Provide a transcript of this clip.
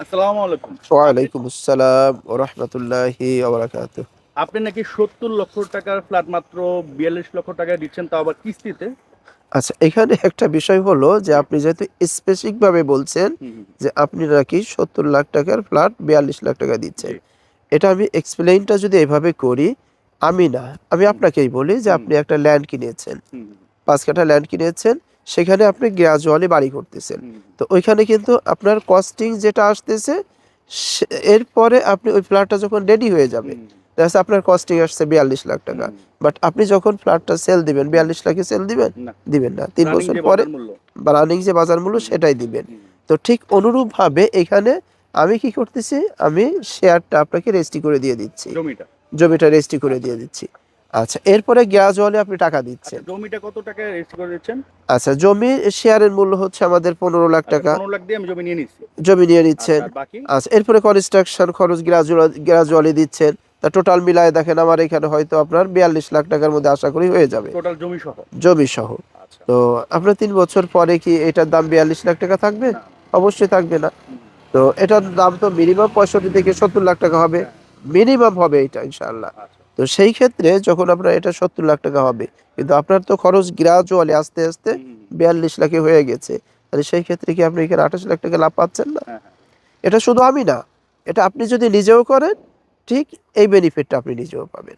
আসসালামু আলাইকুম। আপনি ওয়ালাইকুম আসসালাম ওয়া রাহমাতুল্লাহি ওয়া বারাকাতুহু। আপনি নাকি ৭০ লক্ষ টাকার ফ্ল্যাট মাত্র ৪২ লক্ষ টাকায় দিচ্ছেন, তাও আবার কিস্তিতে? আচ্ছা, এখানে একটা বিষয় হলো যে জি। আপনি যেহেতু স্পেসিফিক ভাবে বলছেন হুম, হুম, হুম। যে আপনি নাকি ৭০ লাখ টাকার ফ্ল্যাট ৪২ লাখ টাকা দিচ্ছেন। জি। এটা আমি এক্সপ্লেইনটা যদি এভাবে করি, আমি না, আমি হুম, আপনাকেই বলি যে হুম, আপনি একটা ল্যান্ড কিনেছেন। হুম, হুম, ৫ কাঠা ল্যান্ড কিনেছেন, সেখানে আপনি গ্র্যাজুয়ালি বাড়ি করতেছেন। হুম, হুম, তো ওইখানে কিন্তু আপনার কস্টিং যেটা আসতেছে, সে এরপরে আপনি ওই ফ্ল্যাটটা যখন রেডি হয়ে যাবে, হুম, দেখা যাচ্ছে আপনার কস্টিং আসছে ৪২ লাখ টাকা। হুম, বাট আপনি যখন ফ্ল্যাটটা সেল দিবেন, হুম। ৪২ লাখে সেল দিবেন? না, দিবেন না। ৩ রানিং বছর যে পরে বাজার মূল্য। বা রানিং যে বাজার মূল্য হুম, সেটাই দিবেন। হুম, তো ঠিক অনুরূপভাবে এখানে আমি কি করতেছি? আমি শেয়ারটা আপনাকে রেজিস্ট্রি করে দিয়ে দিচ্ছি। জমিটা। জমিটা রেজিস্ট্রি করে আচ্ছা, দিয়ে দিচ্ছি। আচ্ছা, এরপরে গ্র্যাজুয়ালি আপনি টাকা আচ্ছা, দিচ্ছেন। জমিটা কত টাকায় রেজিস্ট্রি করে দিচ্ছেন? আচ্ছা, জমির শেয়ারের মূল্য হচ্ছে আমাদের ১৫ লাখ আচ্ছা, টাকা। ১৫ লাখ দিয়ে আমি জমি নিয়ে নিচ্ছি। জমি নিয়ে আচ্ছা, নিচ্ছেন। আর বাকি? আচ্ছা, এরপরে কনস্ট্রাকশন খরচ গ্র্যাজুয়ালি দিচ্ছেন। তা টোটাল মিলায় দেখেন আমার এখানে হয়তো আপনার ৪২ লাখ টাকার মধ্যে আশা করি হয়ে যাবে, টোটাল জমি সহ? জমি সহ। আচ্ছা। তো আপনার ৩ বছর পরে কি এটার দাম ৪২ লাখ টাকা থাকবে? না, না। অবশ্যই থাকবে না। হুম, তো এটার দাম তো মিনিমাম ৬৫ থেকে ৭০ লাখ টাকা হবে। হ্যাঁ, মিনিমাম হবে এটা ইনশাআল্লাহ। আচ্ছা। তো সেই ক্ষেত্রে যখন আপনার এটা ৭০ লাখ টাকা হবে, কিন্তু আপনার তো খরচ গ্র্যাজুয়ালি আস্তে, আস্তে হুম, হুম, হুম। ৪২ লাখে হয়ে গেছে। তাহলে সেই ক্ষেত্রে কি আপনি এখানে ২৮ লাখ টাকা লাভ পাচ্ছেন না? হ্যাঁ, হ্যাঁ। এটা শুধু আমি না, এটা আপনি যদি নিজেও করেন, ঠিক এই বেনিফিটটা আপনি নিজেও পাবেন।